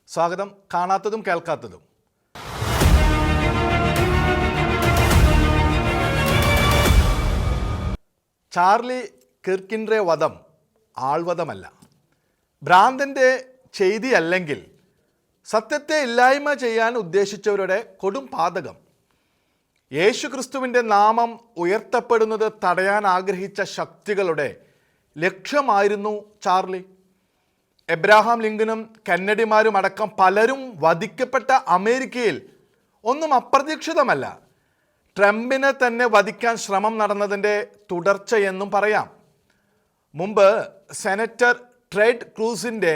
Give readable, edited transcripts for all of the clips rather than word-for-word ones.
സ്വാഗതം. കാണാത്തതും കേൾക്കാത്തതും. ചാർലി കിർക്കിൻറെ വധം ആൾവധമല്ല, ഭ്രാന്തൻ്റെ ചെയ്തിയല്ലെങ്കിൽ സത്യത്തെ ഇല്ലായ്മ ചെയ്യാൻ ഉദ്ദേശിച്ചവരുടെ കൊടും പാതകം. യേശുക്രിസ്തുവിൻ്റെ നാമം ഉയർത്തപ്പെടുന്നത് തടയാൻ ആഗ്രഹിച്ച ശക്തികളുടെ ലക്ഷ്യമായിരുന്നു ചാർലി. എബ്രഹാം ലിങ്കനും കെന്നഡിമാരും അടക്കം പലരും വധിക്കപ്പെട്ട അമേരിക്കയിൽ ഒന്നും അപ്രതീക്ഷിതമല്ല. ട്രംപിനെ തന്നെ വധിക്കാൻ ശ്രമം നടന്നതിൻ്റെ തുടർച്ചയെന്നും പറയാം. മുമ്പ് സെനറ്റർ ടെഡ് ക്രൂസിൻ്റെ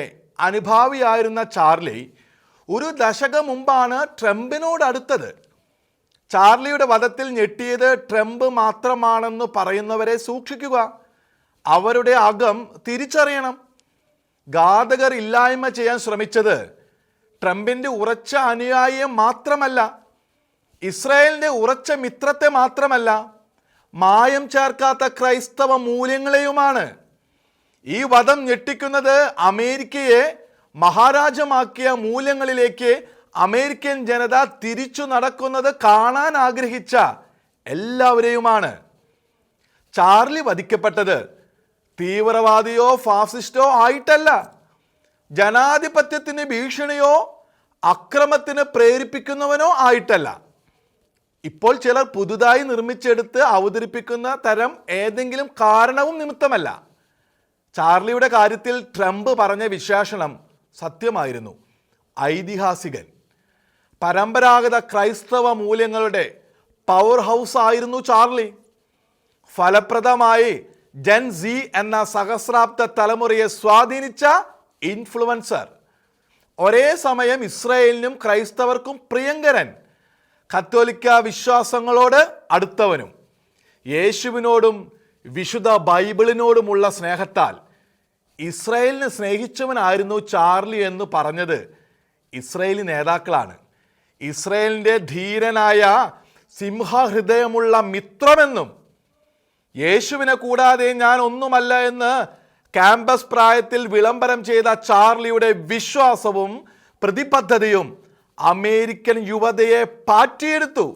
അനുഭാവിയായിരുന്ന ചാർലി ഒരു ദശകം മുമ്പാണ് ട്രംപിനോട് അടുത്തത്. ചാർലിയുടെ വധത്തിൽ ഞെട്ടിയത് ട്രംപ് മാത്രമാണെന്ന് പറയുന്നവരെ സൂക്ഷിക്കുക. അവരുടെ അകം തിരിച്ചറിയണം. ഘാതകർ ഇല്ലായ്മ ചെയ്യാൻ ശ്രമിച്ചത് ട്രംപിൻ്റെ ഉറച്ച അനുയായിയെ മാത്രമല്ല, ഇസ്രായേലിൻ്റെ ഉറച്ച മിത്രത്തെ മാത്രമല്ല, മായം ചേർക്കാത്ത ക്രൈസ്തവ മൂല്യങ്ങളെയുമാണ്. ഈ വധം ഞെട്ടിക്കുന്നത് അമേരിക്കയെ മഹാരാജ്യമാക്കിയ മൂല്യങ്ങളിലേക്ക് അമേരിക്കൻ ജനത തിരിച്ചു നടക്കുന്നത് കാണാൻ ആഗ്രഹിച്ച എല്ലാവരെയുമാണ്. ചാർലി വധിക്കപ്പെട്ടത് തീവ്രവാദിയോ ഫാസിസ്റ്റോ ആയിട്ടല്ല, ജനാധിപത്യത്തിന് ഭീഷണിയോ അക്രമത്തിന് പ്രേരിപ്പിക്കുന്നവനോ ആയിട്ടല്ല. ഇപ്പോൾ ചിലർ പുതുതായി നിർമ്മിച്ചെടുത്ത് അവതരിപ്പിക്കുന്ന തരം ഏതെങ്കിലും കാരണവും നിമിത്തമല്ല. ചാർലിയുടെ കാര്യത്തിൽ ട്രംപ് പറഞ്ഞ വിശേഷണം സത്യമായിരുന്നു. ഐതിഹാസികൻ, പരമ്പരാഗത ക്രൈസ്തവ മൂല്യങ്ങളുടെ പവർ ഹൗസ് ആയിരുന്നു ചാർലി. ഫലപ്രദമായി ജെൻ സി എന്ന സഹസ്രാബ്ദ തലമുറയെ സ്വാധീനിച്ച ഇൻഫ്ലുവൻസർ, ഒരേ സമയം ഇസ്രായേലിനും ക്രൈസ്തവർക്കും പ്രിയങ്കരൻ, കത്തോലിക്ക വിശ്വാസങ്ങളോട് അടുത്തവനും, യേശുവിനോടും വിശുദ്ധ ബൈബിളിനോടുമുള്ള സ്നേഹത്താൽ ഇസ്രായേലിനെ സ്നേഹിച്ചവനായിരുന്നു ചാർലി എന്ന് പറഞ്ഞത് ഇസ്രായേലി നേതാക്കളാണ്. ഇസ്രായേലിൻ്റെ ധീരനായ സിംഹഹൃദയമുള്ള മിത്രമെന്നും യേശുവിനെ കൂടാതെ ഞാൻ ഒന്നുമല്ല എന്ന് ക്യാമ്പസ് പ്രായത്തിൽ വിളംബരം ചെയ്ത ചാർലിയുടെ വിശ്വാസവും പ്രതിബദ്ധതയും അമേരിക്കൻ യുവതയെ പാറ്റിയെടുത്തു.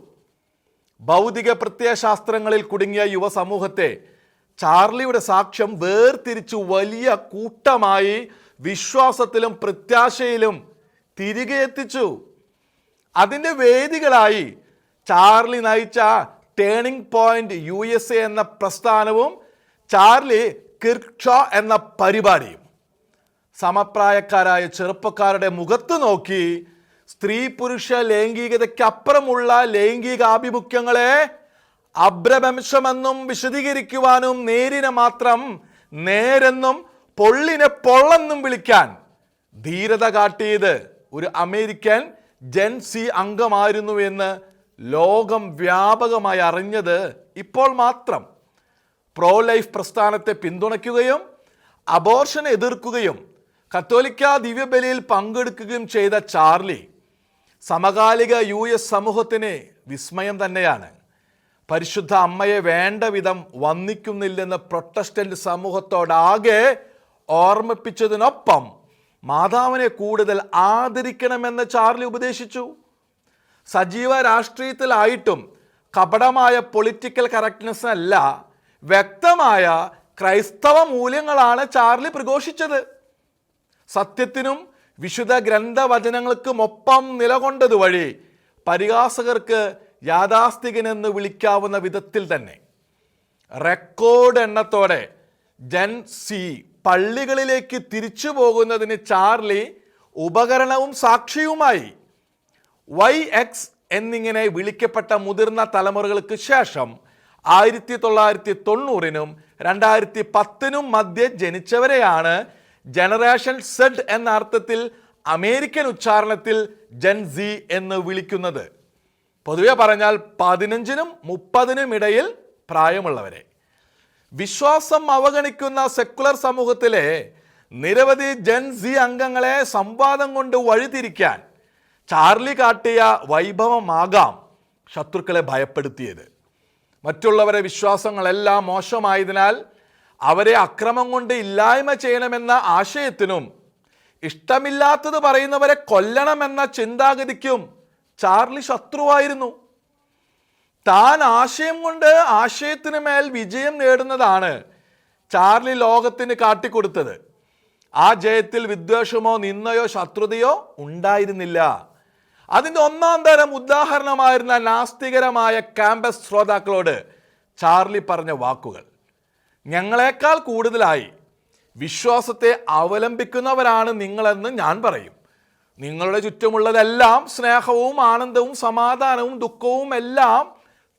ഭൗതിക പ്രത്യയശാസ്ത്രങ്ങളിൽ കുടുങ്ങിയ യുവസമൂഹത്തെ ചാർലിയുടെ സാക്ഷ്യം വേർതിരിച്ചു വലിയ കൂട്ടമായി വിശ്വാസത്തിലും പ്രത്യാശയിലും തിരികെ എത്തിച്ചു. അതിൻ്റെ വേദികളായി ചാർലി നയിച്ച ടേണിംഗ് പോയിന്റ് USA എന്ന പ്രസ്ഥാനവും ചാർലി കിർക്ക്ഷോ എന്ന പരിപാടിയും. സമപ്രായക്കാരായ ചെറുപ്പക്കാരുടെ മുഖത്ത് നോക്കി സ്ത്രീ പുരുഷ ലൈംഗികതയ്ക്കപ്പുറമുള്ള ലൈംഗികാഭിമുഖ്യങ്ങളെ അഭ്രംശമെന്നും വിശദീകരിക്കുവാനും നേരിനെ മാത്രം നേരെന്നും പൊള്ളിനെ പൊള്ളെന്നും വിളിക്കാൻ ധീരത കാട്ടിയത് ഒരു അമേരിക്കൻ ജെൻ സി അംഗമായിരുന്നു എന്ന് ലോകം വ്യാപകമായി അറിഞ്ഞത് ഇപ്പോൾ മാത്രം. പ്രോ ലൈഫ് പ്രസ്ഥാനത്തെ പിന്തുണയ്ക്കുകയും അബോർഷനെ എതിർക്കുകയും കത്തോലിക്ക ദിവ്യബലിയിൽ പങ്കെടുക്കുകയും ചെയ്ത ചാർലി സമകാലിക US സമൂഹത്തിന് വിസ്മയം തന്നെയാണ്. പരിശുദ്ധ അമ്മയെ വേണ്ട വിധം വന്ദിക്കുന്നില്ലെന്ന് പ്രൊട്ടസ്റ്റന്റ് സമൂഹത്തോടാകെ ഓർമ്മിപ്പിച്ചതിനൊപ്പം മാതാവിനെ കൂടുതൽ ആദരിക്കണമെന്ന് ചാർലി ഉപദേശിച്ചു. സജീവ രാഷ്ട്രീയത്തിലായിട്ടും കപടമായ പൊളിറ്റിക്കൽ കറക്റ്റ്നെസ് അല്ല, വ്യക്തമായ ക്രൈസ്തവ മൂല്യങ്ങളാണ് ചാർലി പ്രഘോഷിച്ചത്. സത്യത്തിനും വിശുദ്ധ ഗ്രന്ഥവചനങ്ങൾക്കും ഒപ്പം നിലകൊണ്ടതുവഴി പരിഹാസകർക്ക് യാഥാസ്ഥികനെന്ന് വിളിക്കാവുന്ന വിധത്തിൽ തന്നെ റെക്കോർഡ് എണ്ണത്തോടെ ജെൻ സി പള്ളികളിലേക്ക് തിരിച്ചു പോകുന്നതിന് ചാർലി ഉപകരണവും സാക്ഷിയുമായി. YX എന്നിങ്ങനെ വിളിക്കപ്പെട്ട മുതിർന്ന തലമുറകൾക്ക് ശേഷം 1990നും 2010നും മധ്യേ ജനിച്ചവരെയാണ് ജനറേഷൻ Z എന്ന അർത്ഥത്തിൽ അമേരിക്കൻ ഉച്ചാരണത്തിൽ ജെൻ സി എന്ന് വിളിക്കുന്നത്. പൊതുവെ പറഞ്ഞാൽ 15നും 30നും ഇടയിൽ പ്രായമുള്ളവരെ. വിശ്വാസം അവഗണിക്കുന്ന സെക്കുലർ സമൂഹത്തിലെ നിരവധി ജെൻ സി അംഗങ്ങളെ സംവാദം കൊണ്ട് വഴിതിരിക്കാൻ ചാർലി കാട്ടിയ വൈഭവമാകാം ശത്രുക്കളെ ഭയപ്പെടുത്തിയത്. മറ്റുള്ളവരെ വിശ്വാസങ്ങളെല്ലാം മോശമായതിനാൽ അവരെ അക്രമം കൊണ്ട് ഇല്ലായ്മ ചെയ്യണമെന്ന ആശയത്തിനും ഇഷ്ടമില്ലാത്തത് പറയുന്നവരെ കൊല്ലണമെന്ന ചിന്താഗതിക്കും ചാർലി ശത്രുവായിരുന്നു. താൻ ആശയം കൊണ്ട് ആശയത്തിന് മേൽ വിജയം നേടുന്നതാണ് ചാർലി ലോകത്തിന് കാട്ടിക്കൊടുത്തത്. ആ ജയത്തിൽ വിദ്വേഷമോ നിന്ദയോ ശത്രുതയോ ഉണ്ടായിരുന്നില്ല. അതിൻ്റെ ഒന്നാം തരം ഉദാഹരണമായിരുന്ന നാസ്തികരമായ ക്യാമ്പസ് ശ്രോതാക്കളോട് ചാർലി പറഞ്ഞ വാക്കുകൾ: ഞങ്ങളെക്കാൾ കൂടുതലായി വിശ്വാസത്തെ അവലംബിക്കുന്നവരാണ് നിങ്ങളെന്ന് ഞാൻ പറയും. നിങ്ങളുടെ ചുറ്റുമുള്ളതെല്ലാം സ്നേഹവും ആനന്ദവും സമാധാനവും ദുഃഖവും എല്ലാം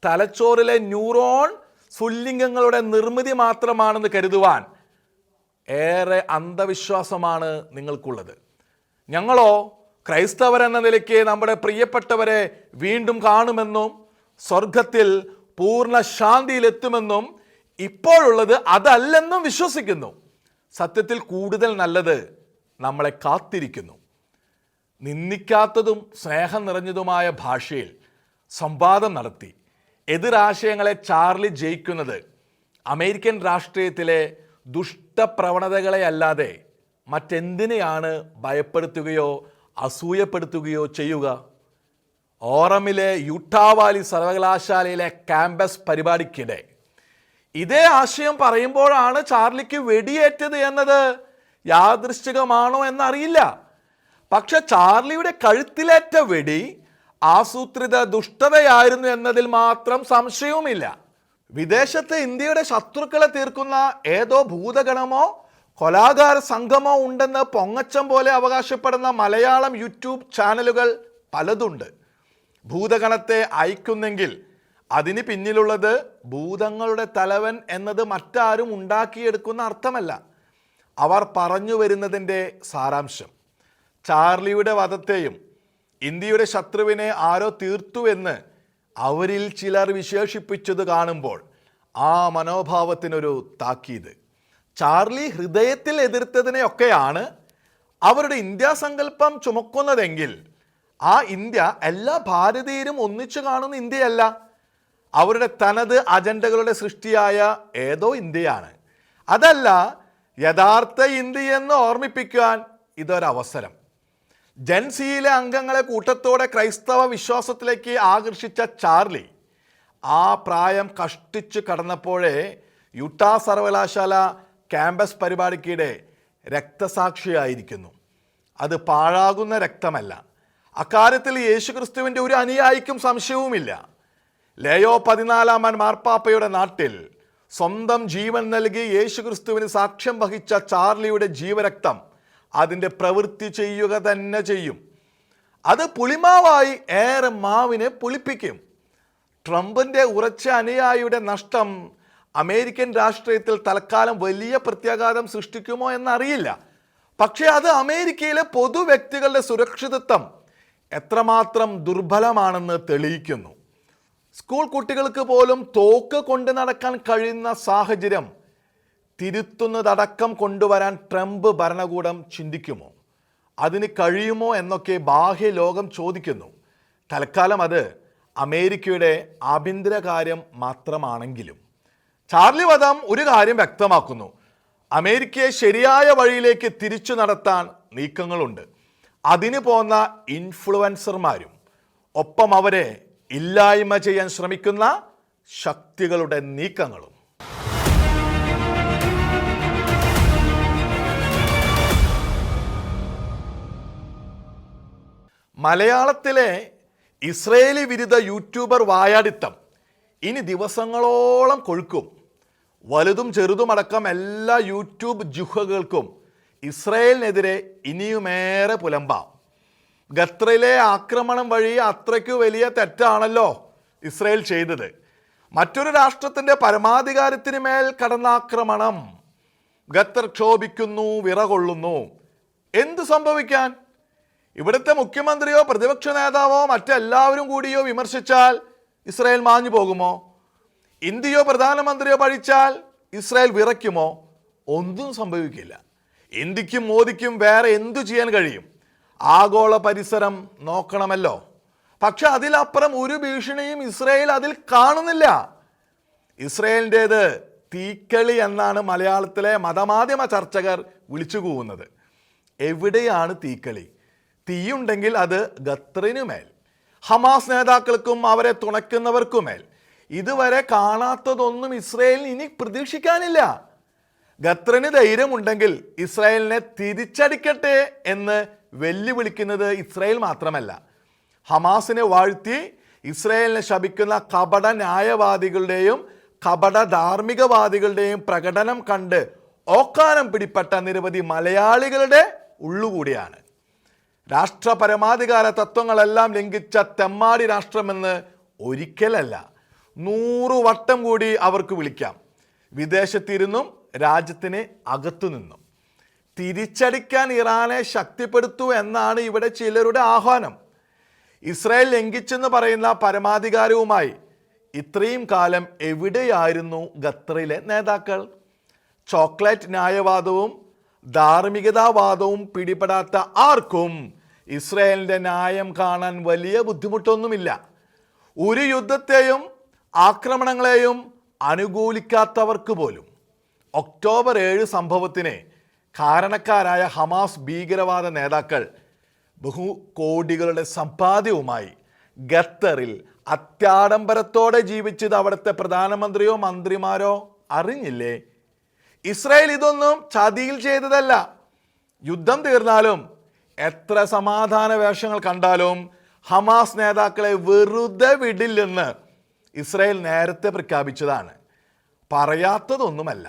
തലച്ചോറിലെ ന്യൂറോൺ പുല്ലിംഗങ്ങളുടെ നിർമ്മിതി മാത്രമാണെന്ന് കരുതുവാൻ ഏറെ അന്ധവിശ്വാസമാണ് നിങ്ങൾക്കുള്ളത്. ഞങ്ങളോ ക്രൈസ്തവരെന്ന നിലയ്ക്ക് നമ്മുടെ പ്രിയപ്പെട്ടവരെ വീണ്ടും കാണുമെന്നും സ്വർഗത്തിൽ പൂർണ്ണ ശാന്തിയിലെത്തുമെന്നും ഇപ്പോഴുള്ളത് അതല്ലെന്നും വിശ്വസിക്കുന്നു. സത്യത്തിൽ കൂടുതൽ നല്ലത് നമ്മളെ കാത്തിരിക്കുന്നു. നിന്ദിക്കാത്തതും സ്നേഹം നിറഞ്ഞതുമായ ഭാഷയിൽ സംവാദം നടത്തി എതിരാശയങ്ങളെ ചാർലി ജയിക്കുന്നത് അമേരിക്കൻ രാഷ്ട്രീയത്തിലെ ദുഷ്ടപ്രവണതകളെ അല്ലാതെ മറ്റെന്തിനെയാണ് ഭയപ്പെടുത്തുകയോ അസൂയപ്പെടുത്തുകയോ ചെയ്യുക? ഓറമിലെ യൂട്ടാ വാലി സർവകലാശാലയിലെ ക്യാമ്പസ് പരിപാടിക്കിടെ ഇതേ ആശയം പറയുമ്പോഴാണ് ചാർലിക്ക് വെടിയേറ്റത് എന്നത് യാദൃശ്ചികമാണോ എന്നറിയില്ല. പക്ഷെ ചാർലിയുടെ കഴുത്തിലേറ്റ വെടി ആസൂത്രിത ദുഷ്ടതയായിരുന്നു എന്നതിൽ മാത്രം സംശയവുമില്ല. വിദേശത്ത് ഇന്ത്യയുടെ ശത്രുക്കളെ തീർക്കുന്ന ഏതോ ഭൂതഗണമോ കൊലാകാര സംഘമോ ഉണ്ടെന്ന് പൊങ്ങച്ചം പോലെ അവകാശപ്പെടുന്ന മലയാളം യൂട്യൂബ് ചാനലുകൾ പലതുണ്ട്. ഭൂതഗണത്തെ അയക്കുന്നെങ്കിൽ അതിന് പിന്നിലുള്ളത് ഭൂതങ്ങളുടെ തലവൻ എന്നത് മറ്റാരും ഉണ്ടാക്കിയെടുക്കുന്ന അർത്ഥമല്ല. അവർ പറഞ്ഞു വരുന്നതിൻ്റെ സാരാംശം ചാർലിയുടെ വധത്തെയും ഇന്ത്യയുടെ ശത്രുവിനെ ആരോ തീർത്തുവെന്ന് അവരിൽ ചിലർ വിശേഷിപ്പിച്ചത് കാണുമ്പോൾ ആ മനോഭാവത്തിനൊരു താക്കീത്. ചാർലി ഹൃദയത്തിൽ എതിർത്തതിനെയൊക്കെയാണ് അവരുടെ ഇന്ത്യ സങ്കല്പം ചുമക്കുന്നതെങ്കിൽ ആ ഇന്ത്യ എല്ലാ ഭാരതീയരും ഒന്നിച്ചു കാണുന്ന ഇന്ത്യയല്ല, അവരുടെ തനത് അജണ്ടകളുടെ സൃഷ്ടിയായ ഏതോ ഇന്ത്യയാണ്. അതല്ല യഥാർത്ഥ ഇന്ത്യയെന്ന് ഓർമ്മിപ്പിക്കാൻ ഇതൊരവസരം. ജൻസിയിലെ അംഗങ്ങളെ കൂട്ടത്തോടെ ക്രൈസ്തവ വിശ്വാസത്തിലേക്ക് ആകർഷിച്ച ചാർലി ആ പ്രായം കഷ്ടിച്ച് കടന്നപ്പോഴേ യൂട്ടാ സർവകലാശാല ക്യാമ്പസ് പരിപാടിക്കിടെ രക്തസാക്ഷിയായിരിക്കുന്നു. അത് പാഴാകുന്ന രക്തമല്ല. അക്കാര്യത്തിൽ യേശുക്രിസ്തുവിൻ്റെ ഒരു അനുയായിക്കും സംശയവുമില്ല. ലേയോ 14 മാർപ്പാപ്പയുടെ നാട്ടിൽ സ്വന്തം ജീവൻ നൽകി യേശുക്രിസ്തുവിന് സാക്ഷ്യം വഹിച്ച ചാർലിയുടെ ജീവരക്തം അതിൻ്റെ പ്രവൃത്തി ചെയ്യുക തന്നെ ചെയ്യും. അത് പുളിമാവായി ഏറെ മാവിനെ പുളിപ്പിക്കും. ട്രംപിൻ്റെ ഉറച്ച അനുയായിയുടെ നഷ്ടം അമേരിക്കൻ രാഷ്ട്രീയത്തിൽ തൽക്കാലം വലിയ പ്രത്യാഘാതം സൃഷ്ടിക്കുമോ എന്നറിയില്ല. പക്ഷേ അത് അമേരിക്കയിലെ പൊതു വ്യക്തികളുടെ സുരക്ഷിതത്വം എത്രമാത്രം ദുർബലമാണെന്ന് തെളിയിക്കുന്നു. സ്കൂൾ കുട്ടികൾക്ക് പോലും തോക്ക് കൊണ്ട് നടക്കാൻ കഴിയുന്ന സാഹചര്യം തിരുത്തുന്നതടക്കം കൊണ്ടുവരാൻ ട്രംപ് ഭരണകൂടം ചിന്തിക്കുമോ? അതിന് കഴിയുമോ എന്നൊക്കെ ബാഹ്യ ലോകം ചോദിക്കുന്നു. തൽക്കാലം അത് അമേരിക്കയുടെ ആഭ്യന്തര കാര്യം മാത്രമാണെങ്കിലും ചാർലി വധം ഒരു കാര്യം വ്യക്തമാക്കുന്നു: അമേരിക്കയെ ശരിയായ വഴിയിലേക്ക് തിരിച്ചു നടത്താൻ നീക്കങ്ങളുണ്ട്. അതിന് പോന്ന ഇൻഫ്ലുവൻസർമാരും ഒപ്പം അവരെ ഇല്ലായ്മ ചെയ്യാൻ ശ്രമിക്കുന്ന ശക്തികളുടെ നീക്കങ്ങളും. മലയാളത്തിലെ ഇസ്രയേലി വിരുദ്ധ യൂട്യൂബർ വായാടിത്തം ഇനി ദിവസങ്ങളോളം കൊഴുക്കും. വലുതും ചെറുതുമടക്കം എല്ലാ യൂട്യൂബ് ജുഹകൾക്കും ഇസ്രയേലിനെതിരെ ഇനിയുമേറെ പുലമ്പാം. ഖത്തറിലെ ആക്രമണം വഴി അത്രയ്ക്കു വലിയ തെറ്റാണല്ലോ ഇസ്രയേൽ ചെയ്തത്. മറ്റൊരു രാഷ്ട്രത്തിൻ്റെ പരമാധികാരത്തിന് മേൽ കടന്നാക്രമണം. ഖത്തർ ക്ഷോഭിക്കുന്നു, വിറകൊള്ളുന്നു. എന്തു സംഭവിക്കാൻ? ഇവിടുത്തെ മുഖ്യമന്ത്രിയോ പ്രതിപക്ഷ നേതാവോ മറ്റെല്ലാവരും കൂടിയോ വിമർശിച്ചാൽ ഇസ്രായേൽ മാഞ്ഞു പോകുമോ? ഇന്ത്യയോ പ്രധാനമന്ത്രിയോ പഴിച്ചാൽ ഇസ്രായേൽ വിറയ്ക്കുമോ? ഒന്നും സംഭവിക്കില്ല. ഇന്ത്യക്കും മോദിക്കും വേറെ എന്തു ചെയ്യാൻ കഴിയും? ആഗോള പരിസരം നോക്കണമല്ലോ. പക്ഷെ അതിലപ്പുറം ഒരു ഭീഷണിയും ഇസ്രായേൽ അതിൽ കാണുന്നില്ല. ഇസ്രായേലിൻ്റേത് തീക്കളി എന്നാണ് മലയാളത്തിലെ മതമാധ്യമ ചർച്ചകർ വിളിച്ചു കൂവുന്നത്. എവിടെയാണ് തീക്കളി? തീയുണ്ടെങ്കിൽ അത് ഖത്തറിനുമേൽ, ഹമാസ് നേതാക്കൾക്കും അവരെ തുണയ്ക്കുന്നവർക്കുമേൽ. ഇതുവരെ കാണാത്തതൊന്നും ഇസ്രായേലിന് ഇനി പ്രതീക്ഷിക്കാനില്ല. ഖത്തറിന് ധൈര്യമുണ്ടെങ്കിൽ ഇസ്രായേലിനെ തിരിച്ചടിക്കട്ടെ എന്ന് വെല്ലുവിളിക്കുന്നത് ഇസ്രായേൽ മാത്രമല്ല, ഹമാസിനെ വാഴ്ത്തി ഇസ്രായേലിനെ ശപിക്കുന്ന കപട ന്യായവാദികളുടെയും കപട ധാർമ്മികവാദികളുടെയും പ്രകടനം കണ്ട് ഓക്കാനം പിടിപ്പെട്ട നിരവധി മലയാളികളുടെ ഉള്ളുകൂടിയാണ്. രാഷ്ട്ര പരമാധികാര തത്വങ്ങളെല്ലാം ലംഘിച്ച തെമ്മാടി രാഷ്ട്രമെന്ന് ഒരിക്കലല്ല 100 വട്ടം കൂടി അവർക്ക് വിളിക്കാം. വിദേശത്തിരുന്നും രാജ്യത്തിന് അകത്തു നിന്നും തിരിച്ചടിക്കാൻ ഇറാനെ ശക്തിപ്പെടുത്തൂ എന്നാണ് ഇവിടെ ചിലരുടെ ആഹ്വാനം. ഇസ്രായേൽ ലംഘിച്ചെന്ന് പറയുന്ന പരമാധികാരവുമായി ഇത്രയും കാലം എവിടെയായിരുന്നു ഖത്തറിലെ നേതാക്കൾ? ചോക്ലേറ്റ് ന്യായവാദവും ധാർമ്മികതാവാദവും പിടിപെടാത്ത ആർക്കും ഇസ്രായേലിൻ്റെ ന്യായം കാണാൻ വലിയ ബുദ്ധിമുട്ടൊന്നുമില്ല. ഒരു യുദ്ധത്തെയും ആക്രമണങ്ങളെയും അനുകൂലിക്കാത്തവർക്ക് പോലും ഒക്ടോബർ 7 സംഭവത്തിന് കാരണക്കാരായ ഹമാസ് ഭീകരവാദ നേതാക്കൾ ബഹുകോടികളുടെ സമ്പാദ്യവുമായി ഖത്തറിൽ അത്യാഡംബരത്തോടെ ജീവിച്ചത് അവിടുത്തെ പ്രധാനമന്ത്രിയോ മന്ത്രിമാരോ അറിഞ്ഞില്ലേ? ഇസ്രായേൽ ഇതൊന്നും ചതിയിൽ ചെയ്തതല്ല. യുദ്ധം തീർന്നാലും എത്ര സമാധാന വേഷങ്ങൾ കണ്ടാലും ഹമാസ് നേതാക്കളെ വെറുതെ വിടില്ലെന്ന് ഇസ്രായേൽ നേരത്തെ പ്രഖ്യാപിച്ചതാണ്. പറയാത്തതൊന്നുമല്ല,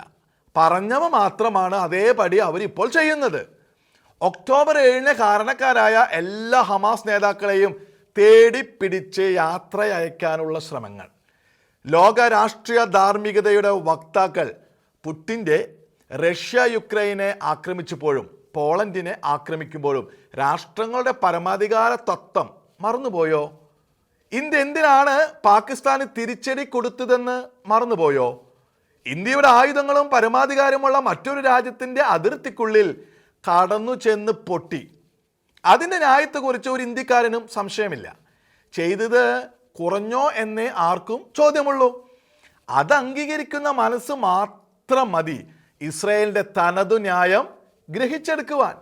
പറഞ്ഞവ മാത്രമാണ് അതേപടി അവരിപ്പോൾ ചെയ്യുന്നത്. ഒക്ടോബർ 7 കാരണക്കാരായ എല്ലാ ഹമാസ് നേതാക്കളെയും തേടിപ്പിടിച്ച് യാത്രയയക്കാനുള്ള ശ്രമങ്ങൾ. ലോക രാഷ്ട്രീയ ധാർമ്മികതയുടെ വക്താക്കൾ പുടിൻ്റെ റഷ്യ യുക്രൈനെ ആക്രമിച്ചപ്പോഴും പോളണ്ടിനെ ആക്രമിക്കുമ്പോഴും രാഷ്ട്രങ്ങളുടെ പരമാധികാര തത്വം മറന്നുപോയോ? ഇന്ത്യ എന്തിനാണ് പാകിസ്ഥാന് തിരിച്ചടി കൊടുത്തതെന്ന് മറന്നുപോയോ? ഇന്ത്യയുടെ ആയുധങ്ങളും പരമാധികാരമുള്ള മറ്റൊരു രാജ്യത്തിൻ്റെ അതിർത്തിക്കുള്ളിൽ കടന്നു ചെന്ന് പൊട്ടി. അതിൻ്റെ ന്യായത്തെക്കുറിച്ച് ഒരു ഇന്ത്യക്കാരനും സംശയമില്ല. ചെയ്തത് കുറഞ്ഞോ എന്നേ ആർക്കും ചോദ്യമുള്ളൂ. അത് അംഗീകരിക്കുന്ന മനസ്സ് മാത്രം മതി ഇസ്രായേലിൻ്റെ തനതു ന്യായം ഗ്രഹിച്ചെടുക്കുവാൻ.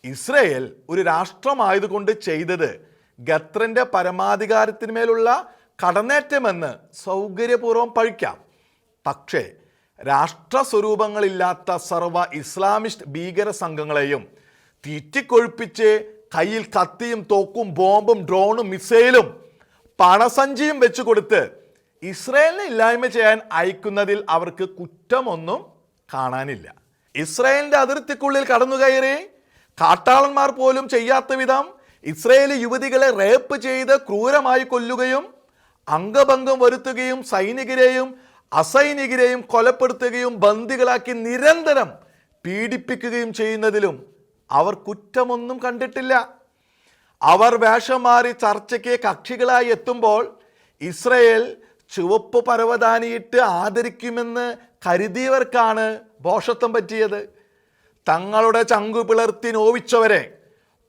ഇസ്രായേൽ ഒരു രാഷ്ട്രമായതുകൊണ്ട് ചെയ്തത് ഖത്തറിൻ്റെ പരമാധികാരത്തിന്മേലുള്ള കടന്നേറ്റമെന്ന് സൗകര്യപൂർവ്വം പഴിക്കാം. പക്ഷേ രാഷ്ട്രസ്വരൂപങ്ങളില്ലാത്ത സർവ ഇസ്ലാമിസ്റ്റ് ഭീകര സംഘങ്ങളെയും തീറ്റിക്കൊഴുപ്പിച്ച് കയ്യിൽ കത്തിയും തോക്കും ബോംബും ഡ്രോണും മിസൈലും പണസഞ്ചിയും വെച്ചു കൊടുത്ത് ഇസ്രായേലിനെ ഇല്ലായ്മ ചെയ്യാൻ അയക്കുന്നതിൽ അവർക്ക് കുറ്റമൊന്നും കാണാനില്ല. ഇസ്രായേലിൻ്റെ അതിർത്തിക്കുള്ളിൽ കടന്നുകയറി കാട്ടാളന്മാർ പോലും ചെയ്യാത്ത വിധം ഇസ്രായേലി യുവതികളെ റേപ്പ് ചെയ്ത് ക്രൂരമായി കൊല്ലുകയും അംഗഭംഗം വരുത്തുകയും സൈനികരെയും അസൈനികരെയും കൊലപ്പെടുത്തുകയും ബന്ദികളാക്കി നിരന്തരം പീഡിപ്പിക്കുകയും ചെയ്യുന്നതിലും അവർ കുറ്റമൊന്നും കണ്ടിട്ടില്ല. അവർ വേഷം മാറി ചർച്ചയ്ക്ക് കക്ഷികളായി എത്തുമ്പോൾ ഇസ്രായേൽ ചുവപ്പ് പരവതാനിയിട്ട് ആദരിക്കുമെന്ന് കരുതിയവർക്കാണ് ഭോഷത്വം പറ്റിയത്. തങ്ങളുടെ ചങ്കു പിളർത്തി നോവിച്ചവരെ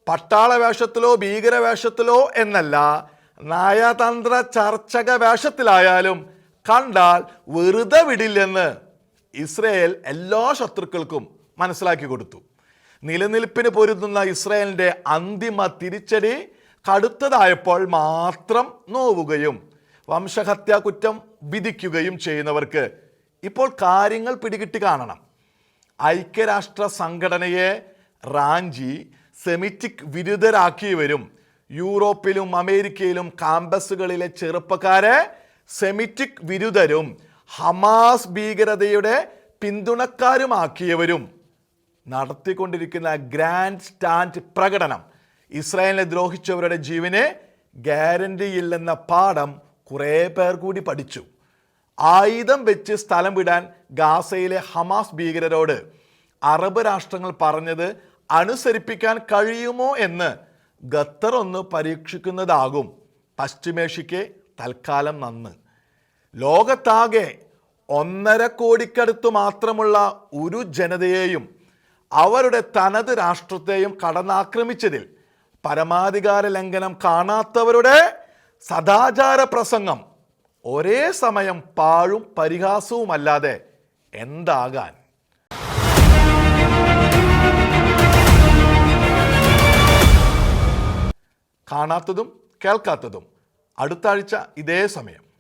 പട്ടാള വേഷത്തിലോ ഭീകരവേഷത്തിലോ എന്നല്ല, നയതന്ത്ര ചർച്ചക വേഷത്തിലായാലും കണ്ടാൽ വെറുതെ വിടില്ലെന്ന് ഇസ്രായേൽ എല്ലാ ശത്രുക്കൾക്കും മനസ്സിലാക്കി കൊടുത്തു. നിലനിൽപ്പിന് പൊരുതുന്ന ഇസ്രായേലിൻ്റെ അന്തിമ തിരിച്ചടി കടുത്തതായപ്പോൾ മാത്രം നോവുകയും വംശഹത്യാ കുറ്റം വിധിക്കുകയും ചെയ്യുന്നവർക്ക് ഇപ്പോൾ കാര്യങ്ങൾ പിടികിട്ടി കാണണം. ഐക്യരാഷ്ട്ര സംഘടനയെ റാഞ്ചി സെമിറ്റിക് വിരുദ്ധരാക്കിയവരും യൂറോപ്പിലും അമേരിക്കയിലും കാമ്പസുകളിലെ ചെറുപ്പക്കാരെ സെമിറ്റിക് വിരുദ്ധരും ഹമാസ് ഭീകരതയുടെ പിന്തുണക്കാരുമാക്കിയവരും നടത്തിക്കൊണ്ടിരിക്കുന്ന ഗ്രാൻഡ് സ്റ്റാൻഡ് പ്രകടനം ഇസ്രായേലിനെ ദ്രോഹിച്ചവരുടെ ജീവന് ഗ്യാരണ്ടിയില്ലെന്ന പാഠം കുറേ പേർ കൂടി പഠിച്ചു. ആയുധം വെച്ച് സ്ഥലം വിടാൻ ഗാസയിലെ ഹമാസ് ഭീകരരോട് അറബ് രാഷ്ട്രങ്ങൾ പറഞ്ഞത് അനുസരിപ്പിക്കാൻ കഴിയുമോ എന്ന് ഖത്തർ ഒന്ന് പരീക്ഷിക്കുന്നതാകും പശ്ചിമേഷ്യയ്ക്ക് തൽക്കാലം നന്ന്. ലോകത്താകെ 1.5 കോടിക്കടുത്ത് മാത്രമുള്ള ഒരു ജനതയെയും അവരുടെ തനത് രാഷ്ട്രത്തെയും കടന്നാക്രമിച്ചതിൽ പരമാധികാര ലംഘനം കാണാത്തവരുടെ സദാചാര പ്രസംഗം ഒരേ സമയം പാഴും പരിഹാസവുമല്ലാതെ എന്താകാൻ? കാണാത്തതും കേൾക്കാത്തതും അടുത്ത ആഴ്ച ഇതേ സമയം.